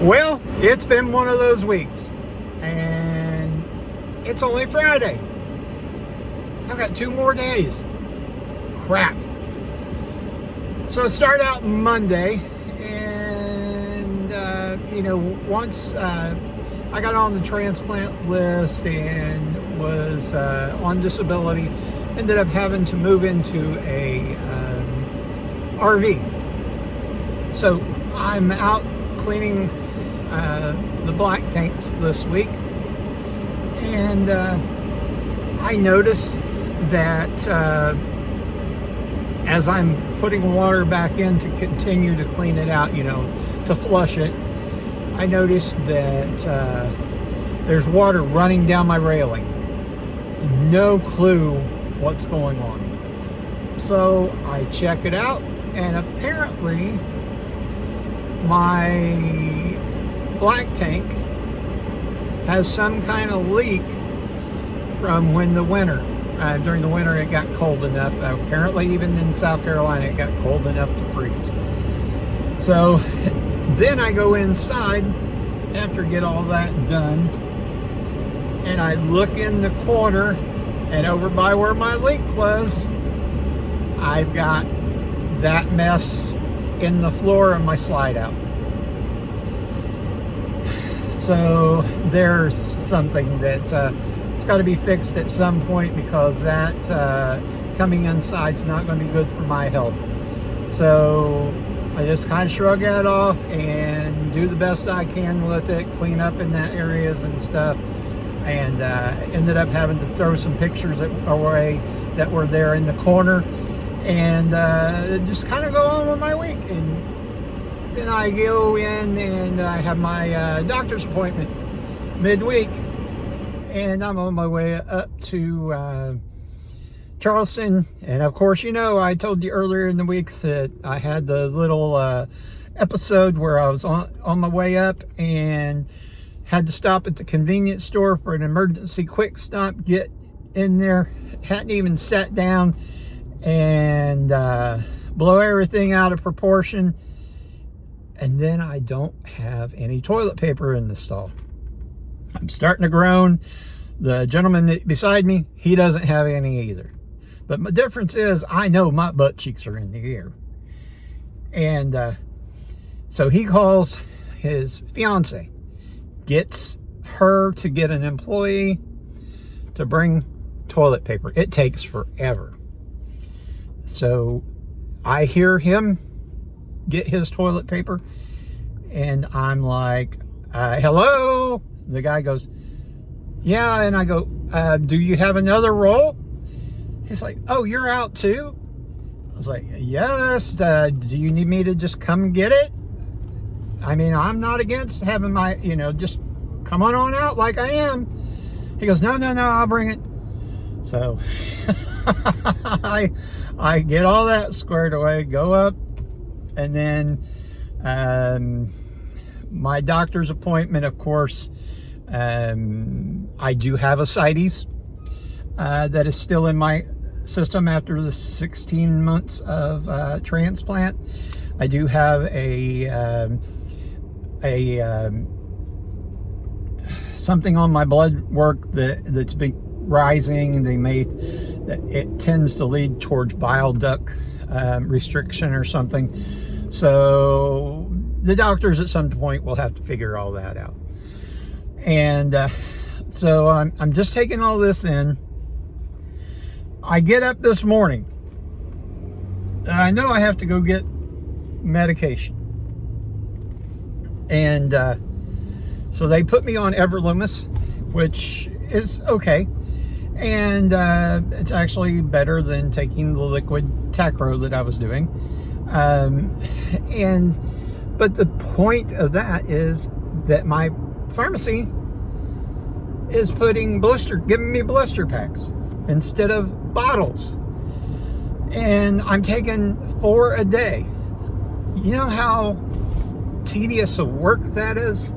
Well, it's been one of those weeks, and it's only Friday. I've got 2 more days. Crap. So I start out Monday, and once I got on the transplant list and was on disability, ended up having to move into a RV. So I'm out cleaning the black tanks this week, and I noticed that as I'm putting water back in to continue to clean it out, to flush it, I noticed that there's water running down my railing. No clue what's going on. So I check it out, and apparently my black tank has some kind of leak from when the winter. During the winter, it got cold enough. Apparently, even in South Carolina, it got cold enough to freeze. So then I go inside after get all that done, and I look in the corner, and over by where my leak was, I've got that mess in the floor of my slide out. So there's something that it's got to be fixed at some point, because that coming inside's not going to be good for my health. So I just kind of shrug that off and do the best I can with it, clean up in that areas and stuff, and ended up having to throw some pictures away that were there in the corner, and just kind of go on with my week. And then I go in and I have my doctor's appointment midweek, and I'm on my way up to Charleston. And of course, I told you earlier in the week that I had the little episode where I was on my way up and had to stop at the convenience store for an emergency quick stop, get in there, hadn't even sat down, and blow everything out of proportion. And then I don't have any toilet paper in the stall. I'm starting to groan. The gentleman beside me, he doesn't have any either. But my difference is, I know my butt cheeks are in the air. And so he calls his fiance, gets her to get an employee to bring toilet paper. It takes forever. So I hear him get his toilet paper, and I'm like, hello? The guy goes, yeah. And I go, do you have another roll? He's like, oh, you're out too? I was like, yes. Do you need me to just come get it? I mean, I'm not against having my, just come on out like I am. He goes, no, I'll bring it. So I get all that squared away, go up, and then my doctor's appointment, of course, I do have ascites that is still in my system after the 16 months of transplant. I do have a something on my blood work that's been rising. It tends to lead towards bile duct restriction or something. So the doctors at some point will have to figure all that out. And so I'm just taking all this in. I get up this morning. I know I have to go get medication. And so they put me on Everlumis, which is okay. And it's actually better than taking the liquid Tacro that I was doing. But the point of that is that my pharmacy is giving me blister packs instead of bottles. And I'm taking 4 a day. You know how tedious of work that is?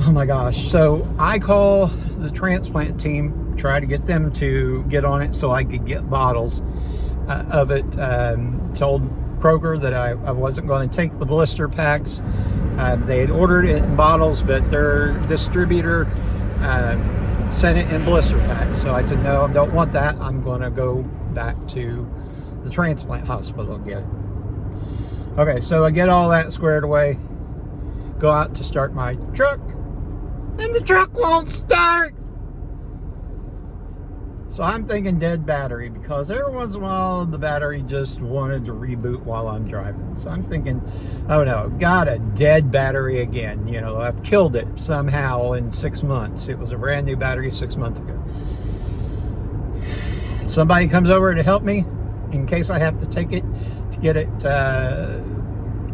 Oh my gosh. So I call the transplant team, try to get them to get on it so I could get bottles of it. Told Kroger that I wasn't going to take the blister packs They had ordered it in bottles, but their distributor sent it in blister packs. So I said, no, I don't want that. I'm going to go back to the transplant hospital again. Okay, so I get all that squared away, go out to start my truck, and the truck won't start. So I'm thinking dead battery, because every once in a while the battery just wanted to reboot while I'm driving. So I'm thinking, oh no, got a dead battery again. You know, I've killed it somehow in 6 months. It was a brand new battery 6 months ago. Somebody comes over to help me in case I have to take it to get it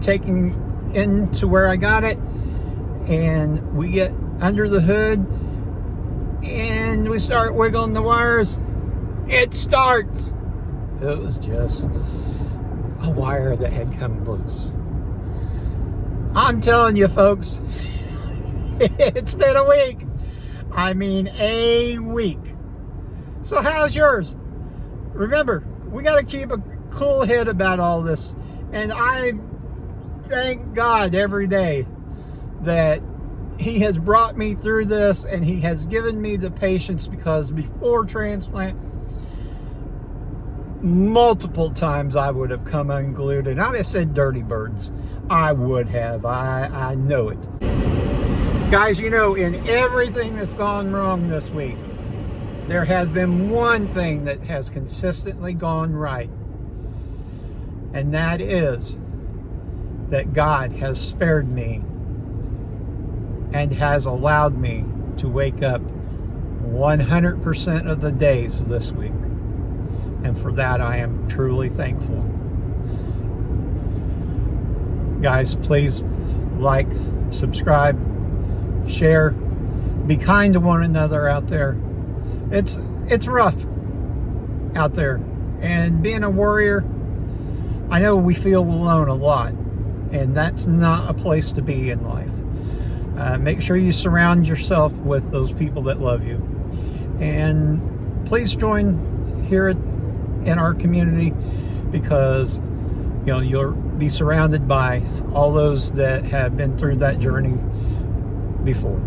taken into where I got it. And we get under the hood and we start wiggling the wires. It starts. It was just a wire that had come loose. I'm telling you, folks, it's been a week. I mean, a week. So how's yours? Remember, we got to keep a cool head about all this. And I thank God every day that He has brought me through this, and He has given me the patience, because before transplant, multiple times I would have come unglued, and I'd have said dirty birds. I would have. I know it. Guys, you know, in everything that's gone wrong this week, there has been one thing that has consistently gone right, and that is that God has spared me and has allowed me to wake up 100% of the days this week. And for that, I am truly thankful. Guys, please like, subscribe, share, be kind to one another out there. It's rough out there. And being a warrior, I know we feel alone a lot, and that's not a place to be in life. Make sure you surround yourself with those people that love you. And please join here in our community, because you know, you'll be surrounded by all those that have been through that journey before.